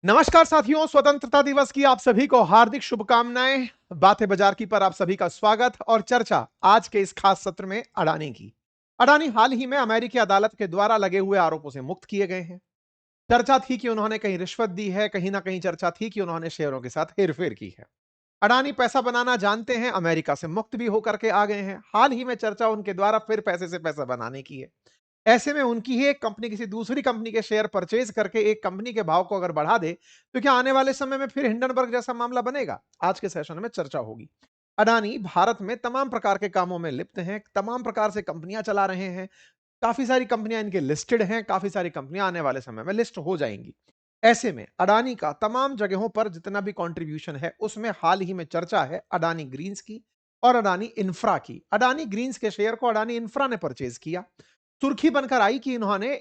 नमस्कार साथियों, स्वतंत्रता दिवस की आप सभी को हार्दिक शुभकामनाएं। बातें बाजार की पर आप सभी का स्वागत और चर्चा आज के इस खास सत्र में अडानी की। अडानी हाल ही में अमेरिकी अदालत के द्वारा लगे हुए आरोपों से मुक्त किए गए हैं। चर्चा थी कि उन्होंने कहीं रिश्वत दी है, कहीं ना कहीं चर्चा थी कि उन्होंने शेयरों के साथ हेरफेर की है। अडानी पैसा बनाना जानते हैं, अमेरिका से मुक्त भी होकर के आ गए हैं। हाल ही में चर्चा उनके द्वारा फिर पैसे से पैसा बनाने की है। ऐसे में उनकी ही एक कंपनी किसी दूसरी कंपनी के शेयर परचेज करके एक कंपनी के भाव को अगर बढ़ा दे, तो क्या आने वाले समय में फिर हिंडनबर्ग जैसा मामला बनेगा? आज के सेशन में चर्चा होगी। अडानी भारत में तमाम प्रकार के कामों में लिप्त हैं, तमाम प्रकार से कंपनियां चला रहे हैं। काफी सारी कंपनियां इनके लिस्टेड हैं, काफी सारी कंपनियां आने वाले समय में लिस्ट हो जाएंगी। ऐसे में अडानी का तमाम जगहों पर जितना भी कंट्रीब्यूशन है, उसमें हाल ही में चर्चा है अडानी ग्रीन्स की और अडानी इंफ्रा की। अडानी ग्रीन्स के शेयर को अडानी इंफ्रा ने परचेज किया। सुर्खी बनकर आई कि इन्होंने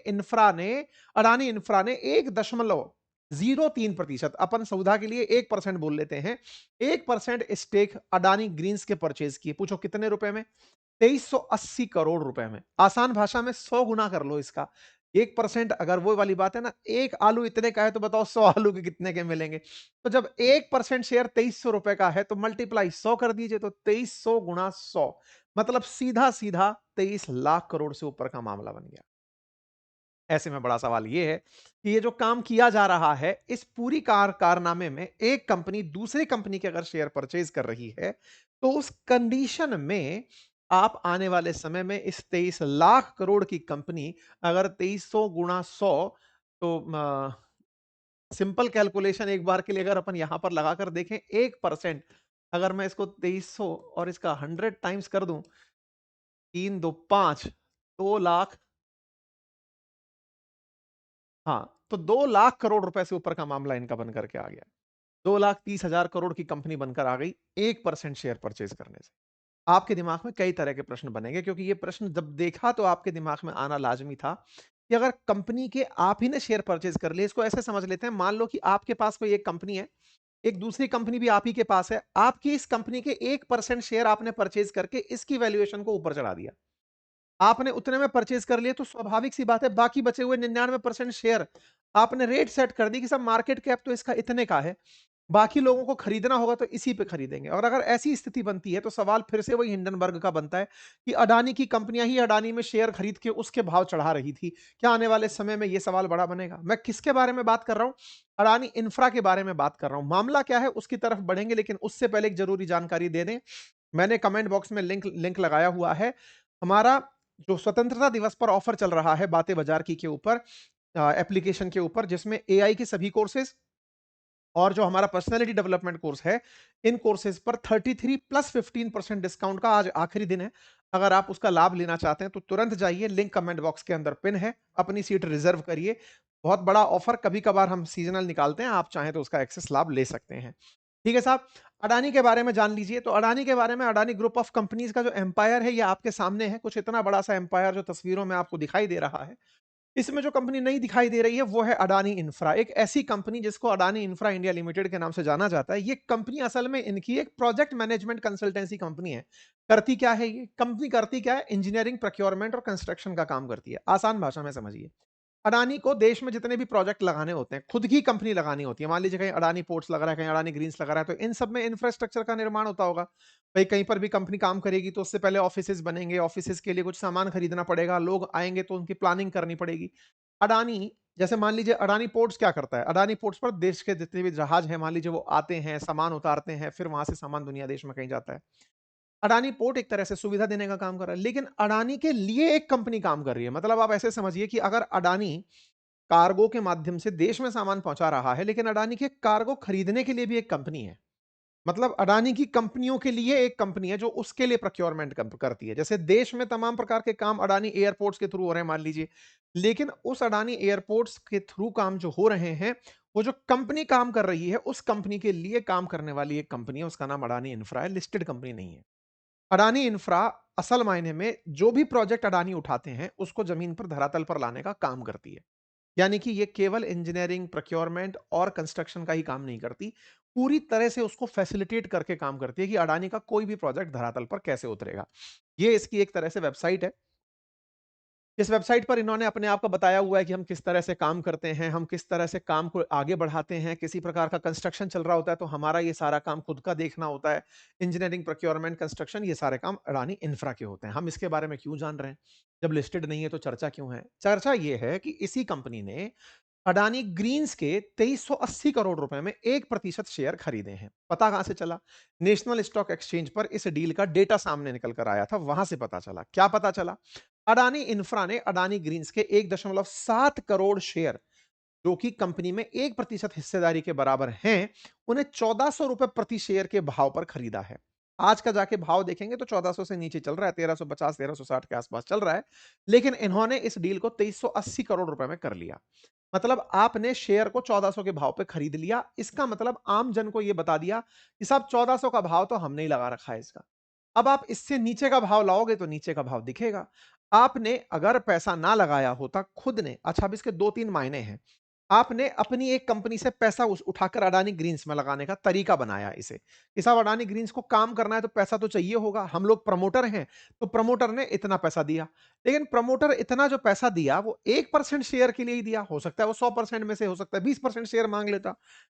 अडानी इंफ्रा ने 1.03%, अपन सुविधा के लिए 1% बोल लेते हैं, 1% स्टेक अडानी ग्रीन्स के परचेज किए। पूछो कितने रुपए में? 2380 करोड़ रुपए में। आसान भाषा में 100 गुना कर लो इसका। 1% अगर वो वाली बात है ना, एक आलू इतने का है तो बताओ 100 आलू के कितने के मिलेंगे? तो जब 1% शेयर 2300 रुपए का है तो मल्टीप्लाई 100 कर दीजिए, तो 2300 गुना 100, मतलब सीधा सीधा 23 लाख करोड़ से ऊपर का मामला बन गया। ऐसे में बड़ा सवाल यह है कि ये जो काम किया जा रहा है, इस पूरी कारनामे में एक कंपनी दूसरी कंपनी के अगर शेयर परचेज कर रही है, तो उस कंडीशन में आप आने वाले समय में इस 23 लाख करोड़ की कंपनी अगर 2300 गुणा 100, तो सिंपल कैलकुलेशन एक बार के लिए अगर अपन यहां पर लगाकर देखें, 1% अगर मैं इसको 2300 और इसका 100 टाइम्स कर दूं, 3 2 5, 2 लाख, हाँ, तो 2 लाख करोड़ रुपए से ऊपर का मामला इनका बन करके आ गया। 2,30,000 करोड़ की कंपनी बनकर आ गई 1% शेयर परचेज करने से। आपके दिमाग में कई तरह के प्रश्न बनेंगे, क्योंकि ये प्रश्न जब देखा तो आपके दिमाग में आना लाजमी था कि अगर कंपनी के आप ही ने शेयर परचेज कर लिए, इसको ऐसे समझ लेते हैं, मान लो कि आपके पास कोई एक कंपनी है, एक दूसरी कंपनी भी आप ही के पास है, आपकी इस कंपनी के 1% शेयर आपने परचेज करके इसकी वैल्यूएशन को ऊपर चढ़ा दिया। आपने उतने में परचेज कर लिए तो स्वाभाविक सी बात है, बाकी बचे हुए 99% शेयर आपने रेट सेट कर दी कि सब मार्केट कैप तो इसका इतने का है, बाकी लोगों को खरीदना होगा तो इसी पे खरीदेंगे। और अगर ऐसी स्थिति बनती है तो सवाल फिर से वही हिंडनबर्ग का बनता है कि अडानी की कंपनियां ही अडानी में शेयर खरीद के उसके भाव चढ़ा रही थी। क्या आने वाले समय में यह सवाल बड़ा बनेगा? मैं किसके बारे में बात कर रहा हूं? अडानी इंफ्रा के बारे में बात कर रहा हूं। मामला क्या है उसकी तरफ बढ़ेंगे, लेकिन उससे पहले एक जरूरी जानकारी दे दें। मैंने कमेंट बॉक्स में लिंक लिंक लगाया हुआ है। हमारा जो स्वतंत्रता दिवस पर ऑफर चल रहा है बातें बाजार की के ऊपर, एप्लीकेशन के ऊपर, जिसमें एआई के सभी कोर्सेज और जो हमारा पर्सनैलिटी डेवलपमेंट कोर्स है, इन कोर्सेज पर 33 प्लस 15% डिस्काउंट का आज आखिरी दिन है। अगर आप उसका लाभ लेना चाहते हैं तो तुरंत जाइए, लिंक कमेंट बॉक्स के अंदर पिन है, अपनी सीट रिजर्व करिए। बहुत बड़ा ऑफर, कभी कभार हम सीजनल निकालते हैं, आप चाहें तो उसका एक्सेस लाभ ले सकते हैं। ठीक है साहब, अडानी के बारे में जान लीजिए। तो अडानी के बारे में, अडानी ग्रुप ऑफ कंपनीज का जो एम्पायर है, ये आपके सामने है। कुछ इतना बड़ा सा एम्पायर जो तस्वीरों में आपको दिखाई दे रहा है। इसमें जो कंपनी नहीं दिखाई दे रही है वो है अडानी इंफ्रा, एक ऐसी कंपनी जिसको अडानी इंफ्रा इंडिया लिमिटेड के नाम से जाना जाता है। ये कंपनी असल में इनकी एक प्रोजेक्ट मैनेजमेंट कंसल्टेंसी कंपनी है। करती क्या है ये कंपनी? करती क्या है? इंजीनियरिंग, प्रोक्योरमेंट और कंस्ट्रक्शन का काम करती है। आसान भाषा में समझिए, अडानी को देश में जितने भी प्रोजेक्ट लगाने होते हैं, खुद की कंपनी लगानी होती है। मान लीजिए कहीं अडानी पोर्ट्स लग रहा है, कहीं अडानी ग्रीन्स लग रहा है, तो इन सब में इंफ्रास्ट्रक्चर का निर्माण होता होगा। भाई कहीं पर भी कंपनी काम करेगी तो उससे पहले ऑफिसेज बनेंगे, ऑफिसेज के लिए कुछ सामान खरीदना पड़ेगा, लोग आएंगे तो उनकी प्लानिंग करनी पड़ेगी। अडानी, जैसे मान लीजिए अडानी पोर्ट्स क्या करता है, अडानी पोर्ट्स पर देश के जितने भी जहाज हैं, मान लीजिए वो आते हैं, सामान उतारते हैं, फिर वहां से सामान दुनिया देश में कहीं जाता है। अडानी पोर्ट एक तरह से सुविधा देने का काम कर रहा है, लेकिन अडानी के लिए एक कंपनी काम कर रही है। मतलब आप ऐसे समझिए कि अगर अडानी कार्गो के माध्यम से देश में सामान पहुंचा रहा है, लेकिन अडानी के कार्गो खरीदने के लिए भी एक कंपनी है। मतलब अडानी की कंपनियों के लिए एक कंपनी है जो उसके लिए प्रोक्योरमेंट करती है। जैसे देश में तमाम प्रकार के काम अडानी एयरपोर्ट्स के थ्रू हो रहे हैं मान लीजिए, लेकिन उस अडानी एयरपोर्ट्स के थ्रू काम जो हो रहे हैं, वो जो कंपनी काम कर रही है, उस कंपनी के लिए काम करने वाली एक कंपनी है, उसका नाम अडानी इंफ्रा है, लिस्टेड कंपनी नहीं है। अडानी इंफ्रा असल मायने में जो भी प्रोजेक्ट अडानी उठाते हैं उसको जमीन पर धरातल पर लाने का काम करती है। यानी कि ये केवल इंजीनियरिंग, प्रोक्योरमेंट और कंस्ट्रक्शन का ही काम नहीं करती, पूरी तरह से उसको फैसिलिटेट करके काम करती है कि अडानी का कोई भी प्रोजेक्ट धरातल पर कैसे उतरेगा। ये इसकी एक तरह से वेबसाइट है। इस वेबसाइट पर इन्होंने अपने आप को बताया हुआ है कि हम किस तरह से काम करते हैं, हम किस तरह से काम को आगे बढ़ाते हैं, किसी प्रकार का कंस्ट्रक्शन चल रहा होता है तो हमारा ये सारा काम खुद का देखना होता है। इंजीनियरिंग, प्रोक्योरमेंट, कंस्ट्रक्शन ये सारे काम अडानी इंफ्रा के होते हैं। हम इसके बारे में क्यों जान रहे हैं? जब लिस्टेड नहीं है तो चर्चा क्यों है? चर्चा ये है कि इसी कंपनी ने अडानी ग्रीन्स के 2380 करोड़ रुपए में 1% शेयर खरीदे हैं। पता कहां से चला? नेशनल स्टॉक एक्सचेंज पर इस डील का डेटा सामने निकल कर आया था, वहां से पता चला। क्या पता चला? अडानी इंफ्रा ने अडानी ग्रीन्स के 1.7 करोड़ शेयर, जो कि कंपनी में 1% हिस्सेदारी के बराबर हैं, उन्हें 1400 रुपए प्रति शेयर के भाव पर खरीदा है। आज का जाके भाव देखेंगे तो 1400 से नीचे चल रहा है, 1350 1360 के आसपास चल रहा है, लेकिन इन्होंने इस डील को 2380 करोड़ रुपए में कर लिया। मतलब आपने शेयर को 1400 के भाव पे खरीद लिया। इसका मतलब आम जन को यह बता दिया कि साहब 1400 का भाव तो हमने ही लगा रखा है इसका। अब आप इससे नीचे का भाव लाओगे तो नीचे का भाव दिखेगा। आपने अगर पैसा ना लगाया होता खुद ने, अच्छा अब इसके 2-3 मायने हैं। आपने अपनी एक कंपनी से पैसा उठाकर अडानी ग्रीन्स में लगाने का तरीका बनाया इसे कि साहब अडानी ग्रीन्स को काम करना है तो पैसा तो चाहिए होगा, हम लोग प्रमोटर हैं, तो प्रमोटर ने इतना पैसा दिया। लेकिन प्रमोटर इतना जो पैसा दिया वो 1% शेयर के लिए ही दिया। हो सकता है वो 100% में से हो सकता है 20% शेयर मांग लेता,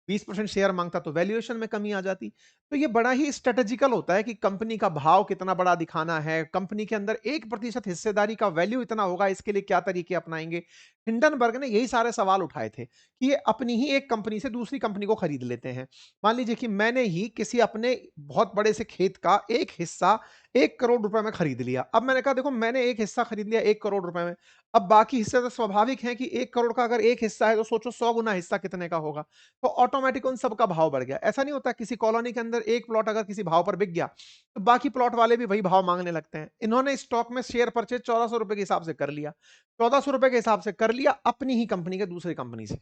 20% शेयर मांगता तो वैल्यूएशन में कमी आ जाती। तो ये बड़ा ही स्ट्रेटेजिकल होता है कि कंपनी का भाव कितना बड़ा दिखाना है, कंपनी के अंदर 1% हिस्सेदारी का वैल्यू इतना होगा, इसके लिए क्या तरीके अपनाएंगे। हिंडनबर्ग ने यही सारे सवाल उठाए थे कि ये अपनी ही एक कंपनी से दूसरी कंपनी को खरीद लेते हैं। मान लीजिए कि मैंने ही किसी अपने बहुत बड़े से खेत का एक हिस्सा 1 करोड़ रुपए में खरीद लिया। अब मैंने कहा देखो मैंने एक हिस्सा खरीद लिया 1 करोड़ रुपए में। अब बाकी हिस्से तो स्वाभाविक है कि 1 करोड़ का अगर एक हिस्सा है तो सोचो 100 गुना हिस्सा कितने का होगा। तो ऑटोमेटिक उन सबका भाव बढ़ गया। ऐसा नहीं होता किसी कॉलोनी के अंदर एक प्लॉट अगर किसी भाव पर बिक गया, तो बाकी प्लॉट वाले भी वही भाव मांगने लगते हैं। इन्होंने स्टॉक में शेयर परचेज 1400 रुपए के हिसाब से कर लिया। 1400 रुपए के हिसाब से कर लिया अपनी ही कंपनी के दूसरी कंपनी से।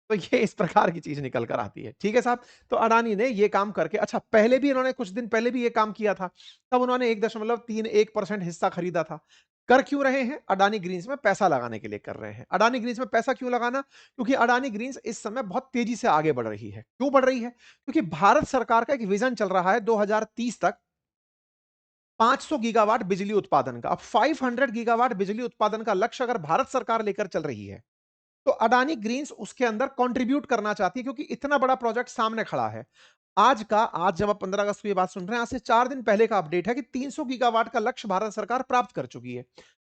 तो ये इस प्रकार की चीज निकल कर आती है। ठीक है साहब? तो अडानी ने ये काम करके, अच्छा पहले भी इन्होंने कुछ दिन पहले भी ये काम किया था। तब उन्होंने 1.31% हिस्सा खरीदा था। कर क्यों रहे हैं? अडानी ग्रीन्स में पैसा लगाने के लिए कर रहे हैं। अडानी ग्रीन्स में पैसा क्यों लगाना? क्योंकि अडानी ग्रीन्स इस समय बहुत तेजी से आगे बढ़ रही है। क्यों बढ़ रही है? क्योंकि भारत सरकार का एक विजन चल रहा है 2030 तक 500 गीगावाट बिजली उत्पादन का। अब 500 गीगावाट बिजली उत्पादन का लक्ष्य अगर भारत सरकार लेकर चल रही है, तो अडानी ग्रीन्स उसके अंदर कंट्रीब्यूट करना चाहती है क्योंकि इतना बड़ा प्रोजेक्ट सामने खड़ा है। आज जब आप 15 अगस्त को ये बात सुन रहे हैं, आज से 4 दिन पहले का अपडेट है कि 300 गीगावाट का लक्ष्य भारत सरकार प्राप्त कर चुकी है।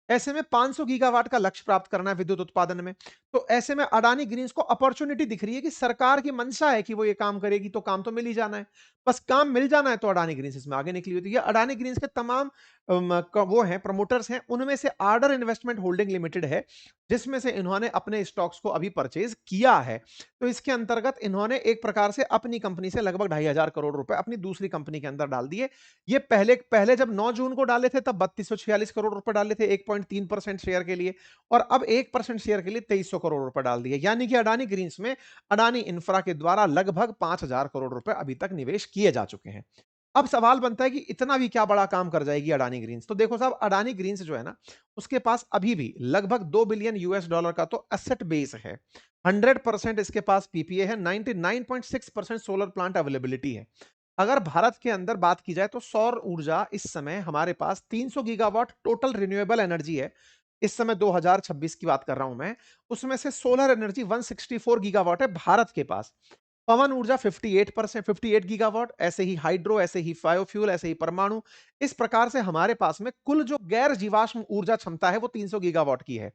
ऐसे में 500 गीगावाट का लक्ष्य प्राप्त करना है विद्युत उत्पादन में। तो ऐसे में अडानी ग्रीन्स को अपॉर्चुनिटी दिख रही है कि सरकार की मंशा है कि वो ये काम करेगी तो काम तो मिल ही जाना है। बस काम मिल जाना है तो अडानी ग्रीन्स इसमें आगे निकली हुई थी। ये अडानी ग्रीन्स के तमाम वो हैं प्रमोटर्स हैं, उनमें से आर्डर इन्वेस्टमेंट होल्डिंग लिमिटेड है, जिसमें से इन्होंने अपने स्टॉक्स को अभी परचेज किया है। तो इसके अंतर्गत इन्होंने एक प्रकार से अपनी कंपनी से लगभग 2,500 करोड़ रुपए अपनी दूसरी कंपनी के अंदर डाल दिए। ये पहले पहले जब 9 जून को डाले थे तब 3246 करोड़ रुपए डाले थे 1.3% शेयर के लिए, और अब 1% शेयर के लिए 2300 करोड़ रुपए डाल दिए। यानी कि अडानी ग्रीन्स में अडानी इंफ्रा के द्वारा लगभग 5000 करोड़ रुपए अभी तक निवेश किए जा चुके हैं। अब सवाल बनता है कि इतना भी क्या बड़ा काम कर जाएगी अडानी ग्रीन्स? तो देखो साहब, अडानी ग्रीन्स जो है ना, उसके पास अभी भी लगभग 2 बिलियन यूएस डॉलर का तो एसेट बेस है। 100% इसके पास पीपीए है, 99.6% सोलर प्लांट अवेलेबिलिटी है। अगर भारत के अंदर बात की जाए तो सौर ऊर्जा इस समय हमारे पास 300 गीगावाट टोटल रिन्यूएबल एनर्जी है। इस समय 2026 की बात कर रहा हूं मैं। उसमें से सोलर एनर्जी 164 गीगावाट है भारत के पास। पवन ऊर्जा 58%, 58 गीगावाट, ऐसे ही हाइड्रो, ऐसे ही बायोफ्यूल, ऐसे ही परमाणु। इस प्रकार से हमारे पास में कुल जो गैर जीवाश्म ऊर्जा क्षमता है वो 300 गीगावाट की है।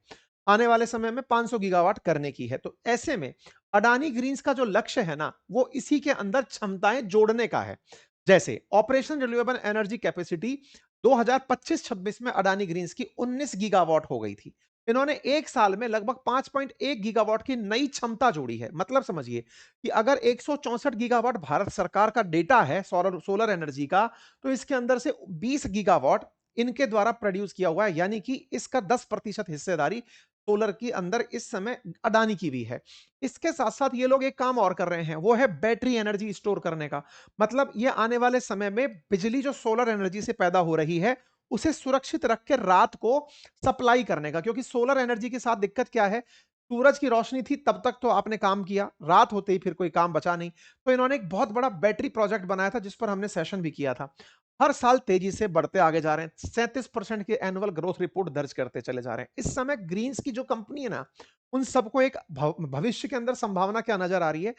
आने वाले समय में 500 गीगावाट करने की है। तो ऐसे में अडानी ग्रीन्स का जो लक्ष्य है ना, वो इसी के अंदर क्षमताएं जोड़ने का है। जैसे ऑपरेशन रिन्यूएबल एनर्जी कैपेसिटी 2025-26 में अडानी ग्रीन्स की 19 गीगावाट हो गई थी। इन्होंने एक साल में लगभग 5.1 गीगावाट की नई क्षमता जोड़ी है। मतलब समझिए कि अगर 164 गीगावाट भारत सरकार का डेटा है सोलर एनर्जी का, तो इसके अंदर से 20 गीगावाट इनके द्वारा प्रोड्यूस किया हुआ है। यानी कि इसका 10% हिस्सेदारी सोलर के अंदर इस समय अडानी की भी है। इसके साथ साथ ये लोग एक काम और कर रहे हैं, वो है बैटरी एनर्जी स्टोर करने का। मतलब ये आने वाले समय में बिजली जो सोलर एनर्जी से पैदा हो रही है, उसे सुरक्षित रख के रात को सप्लाई करने का। क्योंकि सोलर एनर्जी के साथ दिक्कत क्या है, सूरज की रोशनी थी तब तक तो आपने काम किया, रात होते ही फिर कोई काम बचा नहीं। तो इन्होंने एक बहुत बड़ा बैटरी प्रोजेक्ट बनाया था जिस पर हमने सेशन भी किया था। हर साल तेजी से बढ़ते आगे जा रहे हैं। 37% की एनुअल ग्रोथ रिपोर्ट दर्ज करते चले जा रहे हैं। इस समय ग्रीन्स की जो कंपनी है ना, उन सबको एक भविष्य के अंदर संभावना क्या नजर आ रही है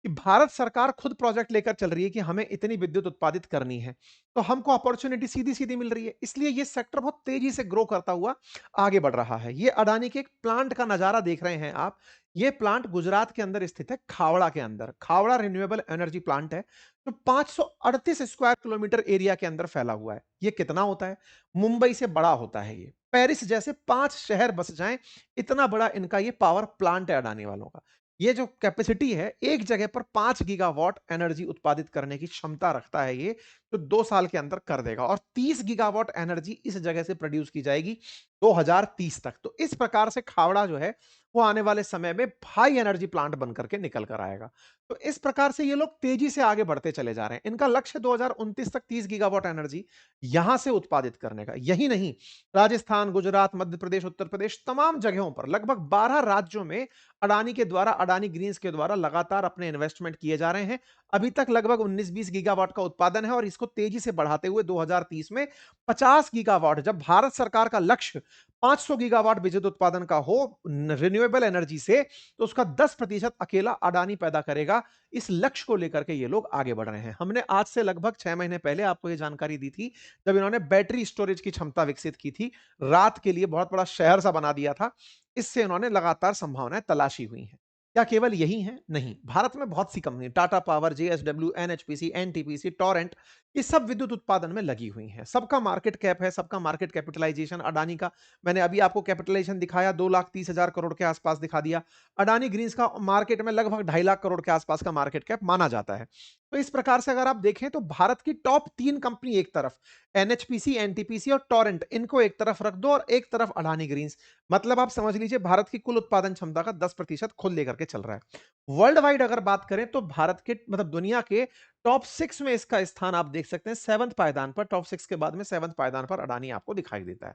कि भारत सरकार खुद प्रोजेक्ट लेकर चल रही है कि हमें इतनी विद्युत उत्पादित करनी है, तो हमको अपॉर्चुनिटी सीधी-सीधी मिल रही है। इसलिए ये सेक्टर बहुत तेजी से ग्रो करता हुआ आगे बढ़ रहा है। ये अडानी के एक प्लांट का नज़ारा देख रहे हैं आप। ये प्लांट गुजरात के अंदर स्थित है, खावड़ा के अंदर। खावड़ा रिन्यूएबल एनर्जी प्लांट है, जो 538 स्क्वायर किलोमीटर एरिया के अंदर फैला हुआ है। ये कितना होता है? मुंबई से बड़ा होता है ये। पेरिस जैसे 5 शहर बस जाएँ, इतना बड़ा इनका ये पावर प्लांट है अडानी वालों का। ये जो कैपेसिटी है, एक जगह पर 5 गीगावाट एनर्जी उत्पादित करने की क्षमता रखता है ये, जो 2 साल के अंदर कर देगा और 30 गीगावाट एनर्जी इस जगह से प्रोड्यूस की जाएगी 2030 तक। तो इस प्रकार से खावड़ा जो है, वो आने वाले समय में हाई एनर्जी प्लांट बन करके निकल कर आएगा। तो इस प्रकार से ये लोग तेजी से आगे बढ़ते चले जा रहे हैं। इनका लक्ष्य 2029 तक 30 गीगावाट एनर्जी यहां से उत्पादित करने का। यही नहीं, राजस्थान, गुजरात, मध्य प्रदेश, उत्तर प्रदेश तमाम जगहों पर लगभग 12 राज्यों में अडानी के द्वारा, अडानी ग्रीन्स के द्वारा लगातार अपने इन्वेस्टमेंट किए जा रहे हैं। अभी तक लगभग 19-20 गीगावाट का उत्पादन है और इसको तेजी से बढ़ाते हुए 2030 में 50 गीगावाट, जब भारत सरकार का लक्ष्य 500 गीगावाट विद्युत उत्पादन का हो रिन्यूएबल एनर्जी से, तो उसका 10% अकेला अडानी पैदा करेगा। इस लक्ष्य को लेकर के ये लोग आगे बढ़ रहे हैं। हमने आज से लगभग 6 महीने पहले आपको ये जानकारी दी थी, जब इन्होंने बैटरी स्टोरेज की क्षमता विकसित की थी। रात के लिए बहुत बड़ा शहर सा बना दिया था। इससे इन्होंने लगातार संभावनाएं तलाशी हुई हैं। क्या केवल यही हैं? नहीं, भारत में बहुत सी company, Tata power, JSW, NHPC, NTPC, Torrent, ये सब विद्युत उत्पादन में लगी हुई हैं। सबका मार्केट कैप है, सबका मार्केट कैपिटलाइजेशन अडानी का, मैंने अभी आपको कैपिटलाइजेशन दिखाया, 2,30,000 करोड़ के आसपास दिखा दिया। अडानी ग्रीन्स का मार्केट में लगभग 2.5 लाख करोड़ के आसपास का मार्केट कैप माना जाता है। तो इस प्रकार से अगर आप देखें तो भारत की टॉप 3 कंपनी एक तरफ, एनएचपीसी, एनटीपीसी और टोरेंट, इनको एक तरफ रख दो और एक तरफ अडानी ग्रीन्स। मतलब आप समझ लीजिए भारत की कुल उत्पादन क्षमता का 10% खुद लेकर के चल रहा है। वर्ल्ड वाइड अगर बात करें तो भारत के मतलब दुनिया के टॉप 6 में इसका स्थान आप देख सकते हैं, 7th पायदान पर, टॉप 6 के बाद में 7th पायदान पर अडानी आपको दिखाई देता है।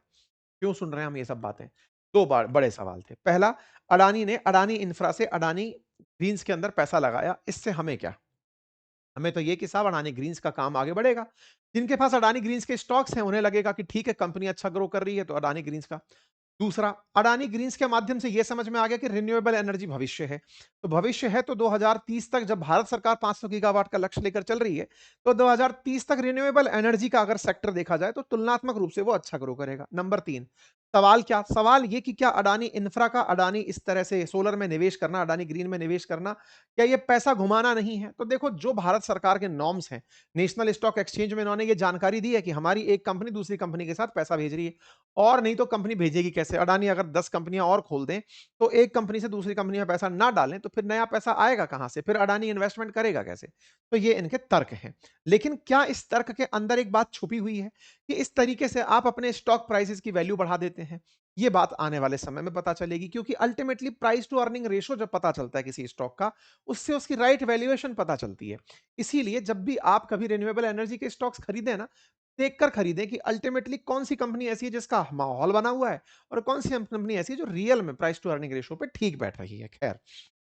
क्यों सुन रहे हैं हम ये सब बातें? 2 बार बड़े सवाल थे। पहला, अडानी ने अडानी इंफ्रा से अडानी ग्रीन्स के अंदर पैसा लगाया, इससे हमें क्या? हमें तो ये कि साहब अडानी ग्रीन्स का काम आगे बढ़ेगा। जिनके पास अडानी ग्रीन्स के स्टॉक्स हैं, उन्हें लगेगा कि ठीक है, कंपनी अच्छा ग्रो कर रही है, तो अडानी ग्रीन्स का। दूसरा, अडानी ग्रीन्स के माध्यम से यह समझ में आ गया कि रिन्यूएबल एनर्जी भविष्य है। तो भविष्य है तो 2030 तक जब भारत सरकार 500 गीगावाट का लक्ष्य लेकर चल रही है, तो 2030 तक रिन्यूएबल एनर्जी का अगर सेक्टर देखा जाए तो तुलनात्मक रूप से वो अच्छा ग्रो करेगा। नंबर 3, सवाल क्या? सवाल ये कि क्या अडानी इंफ्रा का, अडानी इस तरह से सोलर में निवेश करना, अडानी ग्रीन में निवेश करना, क्या ये पैसा घुमाना नहीं है? तो देखो, जो भारत सरकार के नॉर्म्स हैं, नेशनल स्टॉक एक्सचेंज में इन्होंने ये जानकारी दी है कि हमारी एक कंपनी दूसरी कंपनी के साथ पैसा भेज रही है। और नहीं तो कंपनी भेजेगी कैसे? अडानी अगर 10 कंपनियां और खोल दें, तो एक कंपनी से दूसरी कंपनी में पैसा ना डालें, तो फिर नया पैसा आएगा कहां से? फिर अडानी इन्वेस्टमेंट करेगा कैसे? तो ये इनके तर्क हैं। लेकिन क्या इस तर्क के अंदर एक बात छुपी हुई है कि इस तरीके से आप अपने स्टॉक प्राइसेस की वैल्यू बढ़ा देते हैं? ये बात आने वाले समय में पता चलेगी, क्योंकि ultimately price to earning ratio जब पता चलता है किसी स्टॉक का, उससे उसकी राइट वैल्यूएशन पता चलती है। इसीलिए जब भी आप कभी रिन्यूएबल एनर्जी के स्टॉक्स खरीदें ना, देखकर खरीदें कि अल्टीमेटली कौन सी कंपनी ऐसी है जिसका माहौल बना हुआ है और कौन सी कंपनी ऐसी है जो रियल में प्राइस टू अर्निंग रेशियो पे ठीक बैठ रही है। खैर,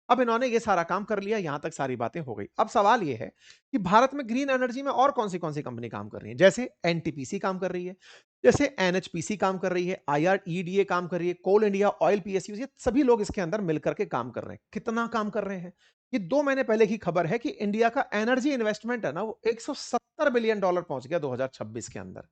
अब इन्होंने ये सारा काम कर लिया, यहां तक सारी बातें हो गई। अब सवाल ये है कि भारत में ग्रीन एनर्जी में और कौन सी कंपनी काम कर रही है? जैसे एनटीपीसी काम कर रही है, जैसे एनएचपीसी काम कर रही है, आईआरईडीए काम कर रही है, कोल इंडिया ऑयल पीएसयू, ये सभी लोग इसके अंदर मिलकर के काम कर रहे हैं। कितना काम कर रहे हैं? ये 2 महीने पहले की खबर है कि इंडिया का एनर्जी इन्वेस्टमेंट है ना, वो $170 बिलियन पहुंच गया 2026 के अंदर।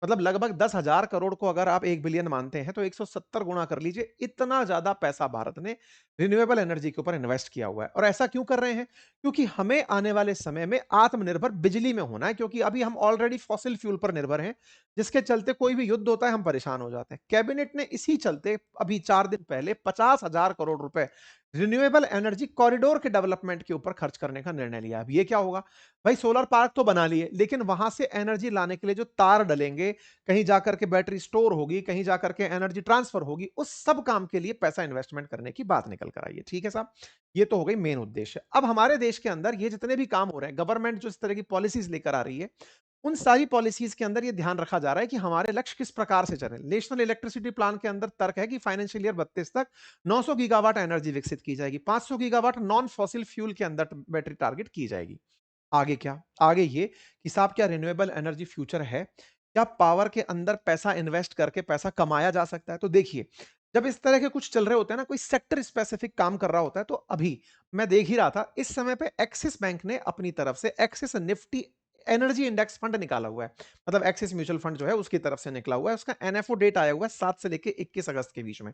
मतलब लगभग 10,000 करोड़ को अगर आप 1 बिलियन मानते हैं, तो 170 गुणा कर लीजिए। इतना ज्यादा पैसा भारत ने रिन्यूएबल एनर्जी के ऊपर इन्वेस्ट किया हुआ है। और ऐसा क्यों कर रहे हैं? क्योंकि हमें आने वाले समय में आत्मनिर्भर बिजली में होना है, क्योंकि अभी हम ऑलरेडी फॉसिल फ्यूल पर निर्भर हैं, जिसके चलते कोई भी युद्ध होता है हम परेशान हो जाते हैं। कैबिनेट ने इसी चलते अभी 4 दिन पहले 50,000 करोड़ रुपए रिन्यूएबल एनर्जी कॉरिडोर के डेवलपमेंट के ऊपर खर्च करने का निर्णय लिया। अब ये क्या होगा? भाई, सोलर पार्क तो बना लिए, लेकिन वहां से एनर्जी लाने के लिए जो तार डलेंगे, कहीं जाकर के बैटरी स्टोर होगी, कहीं जाकर के एनर्जी ट्रांसफर होगी, उस सब काम के लिए पैसा इन्वेस्टमेंट करने की बात निकल कर आई है। ठीक है साहब, ये तो हो गई मेन उद्देश्य। अब हमारे देश के अंदर ये जितने भी काम हो रहे हैं, गवर्नमेंट जो इस तरह की पॉलिसीज लेकर आ रही है, उन सारी पॉलिसीज के अंदर ये ध्यान रखा जा रहा है कि हमारे लक्ष्य किस प्रकार से चले। नेशनल इलेक्ट्रिसिटी प्लान के अंदर तर्क है कि फाइनेंशियल ईयर 32 तक 900 गीगावाट एनर्जी विकसित की जाएगी, 500 गीगावाट नॉन फॉसिल फ्यूल के अंदर बैटरी टारगेट की जाएगी। आगे क्या? आगे ये कि साहब क्या रिन्यूएबल एनर्जी फ्यूचर है? क्या पावर के अंदर पैसा इन्वेस्ट करके पैसा कमाया जा सकता है? तो देखिए, जब इस तरह के कुछ चल रहे होते हैं ना, कोई सेक्टर स्पेसिफिक काम कर रहा होता है, तो अभी मैं देख ही रहा था, इस समय पे एक्सिस बैंक ने अपनी तरफ से axis Nifty energy index fund निकाला हुआ है। मतलब एक्सिस म्यूचुअल फंड जो है उसकी तरफ से निकला हुआ है। उसका एनएफओ डेट आया हुआ है 7 से लेके 21 अगस्त के बीच में।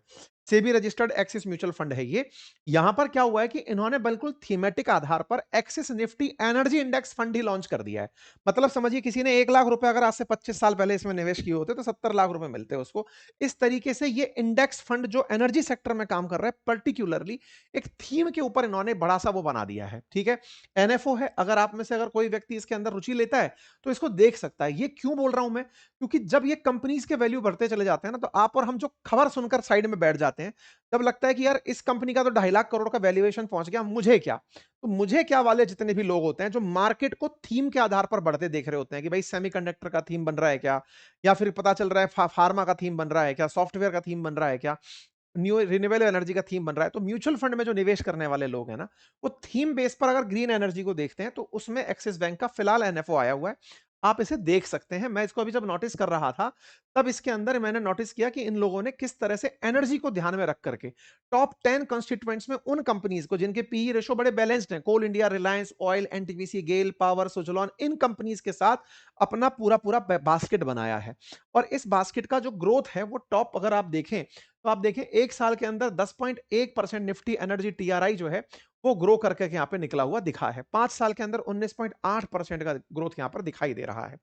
SEBI registered axis mutual fund है ये। यहां पर क्या हुआ है कि इन्होंने बिल्कुल थीमेटिक आधार पर Axis Nifty energy index fund ही लॉन्च कर दिया है। मतलब समझिए किसी ने 1 लाख रुपए अगर आज से 25 साल पहले इसमें निवेश किए होते तो 70 लाख रुपए मिलते उसको। इस तरीके से ये इंडेक्स फंड जो एनर्जी सेक्टर में काम कर रहा है, पर्टिकुलरली एक थीम के ऊपर इन्होंने बड़ा सा वो बना दिया है। ठीक है, एनएफओ है। अगर आप में से अगर कोई व्यक्ति इसके अंदर रुचि लेता है तो इसको देख सकता है। ये क्यों बोल रहा हूं मैं? क्योंकि जब ये कंपनीज के वैल्यू बढ़ते चले जाते हैं ना, तो आप और हम जो खबर सुनकर साइड में बैठ जाते हैं, तब लगता है कि यार इस कंपनी का तो 2.5 लाख करोड़ का वैल्यूएशन पहुंच गया, मुझे क्या? तो मुझे क्या वाले जितने भी लोग होते हैं जो मार्केट को थीम के आधार पर बढ़ते देख रहे होते हैं कि भाई सेमीकंडक्टर का थीम बन रहा है क्या, या फिर पता चल रहा है फार्मा का थीम बन रहा है क्या, सॉफ्टवेयर का थीम बन रहा है क्या, न्यू रिन्यूएबल एनर्जी का थीम बन रहा है, तो म्यूचुअल फंड में जो निवेश करने वाले लोग हैं ना, वो थीम बेस पर अगर ग्रीन एनर्जी को देखते हैं तो उसमें एक्सिस बैंक का फिलहाल एनएफओ आया हुआ है। आप इसे देख सकते हैं। मैं इसको अभी जब नोटिस कर रहा था, तब इसके अंदर मैंने नोटिस किया कि इन लोगों ने किस तरह से एनर्जी को ध्यान में रख करके टॉप 10 कंस्टिट्यूएंट्स में उन कंपनीज को जिनके पीई रेशो बड़े बैलेंस्ड हैं, कोल इंडिया, रिलायंस ऑयल, एनटीपीसी, गेल पावर, सुजलॉन, इन कंपनीज के साथ अपना पूरा पूरा बास्केट बनाया है। और इस बास्केट का जो ग्रोथ है वो टॉप अगर आप देखें, तो आप देखें 1 साल के अंदर 10.1% निफ्टी एनर्जी टीआरआई जो है वो ग्रो करके यहाँ पे निकला हुआ दिखा है। 5 साल के अंदर 19.8% का ग्रोथ यहाँ पर दिखाई दे रहा है।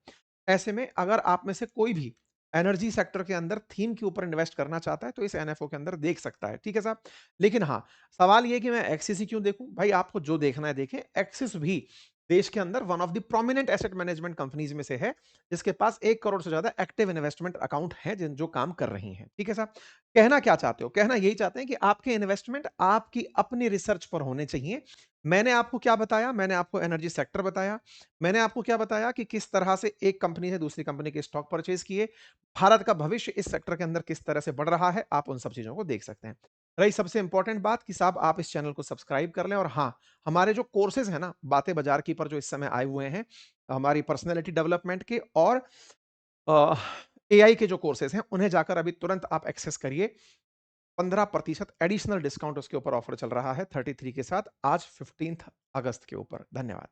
ऐसे में अगर आप में से कोई भी एनर्जी सेक्टर के अंदर थीम के ऊपर इन्वेस्ट करना चाहता है तो इस एनएफओ के अंदर देख सकता है। ठीक है साहब? लेकिन हाँ, सवाल ये कि मैं एक्सिस ही क्यों देखूं? भाई आपको जो देखना है देखें। एक्सिस भी देश के अंदर one of the prominent asset management companies में से है, जिसके पास 1 करोड़ से ज्यादा एक्टिव इन्वेस्टमेंट अकाउंट है जिन जो काम कर रही हैं। ठीक है साहब? कहना क्या चाहते हो? कहना यही चाहते हैं कि आपके इन्वेस्टमेंट आपकी अपनी रिसर्च पर होने चाहिए। मैंने आपको क्या बताया? मैंने आपको एनर्जी सेक्टर बताया। मैंने आपको क्या बताया कि किस तरह से एक कंपनी से दूसरी कंपनी के स्टॉक परचेज किए। भारत का भविष्य इस सेक्टर के अंदर किस तरह से बढ़ रहा है, आप उन सब चीजों को देख सकते हैं। रही सबसे इंपॉर्टेंट बात कि साहब आप इस चैनल को सब्सक्राइब कर लें, और हाँ, हमारे जो कोर्सेज हैं ना, बातें बाजार की पर जो इस समय आए हुए हैं, हमारी पर्सनैलिटी डेवलपमेंट के और अ, एआई के जो कोर्सेज हैं, उन्हें जाकर अभी तुरंत आप एक्सेस करिए। 15% एडिशनल डिस्काउंट उसके ऊपर ऑफर चल रहा है 33 के साथ, आज 15 अगस्त के ऊपर। धन्यवाद।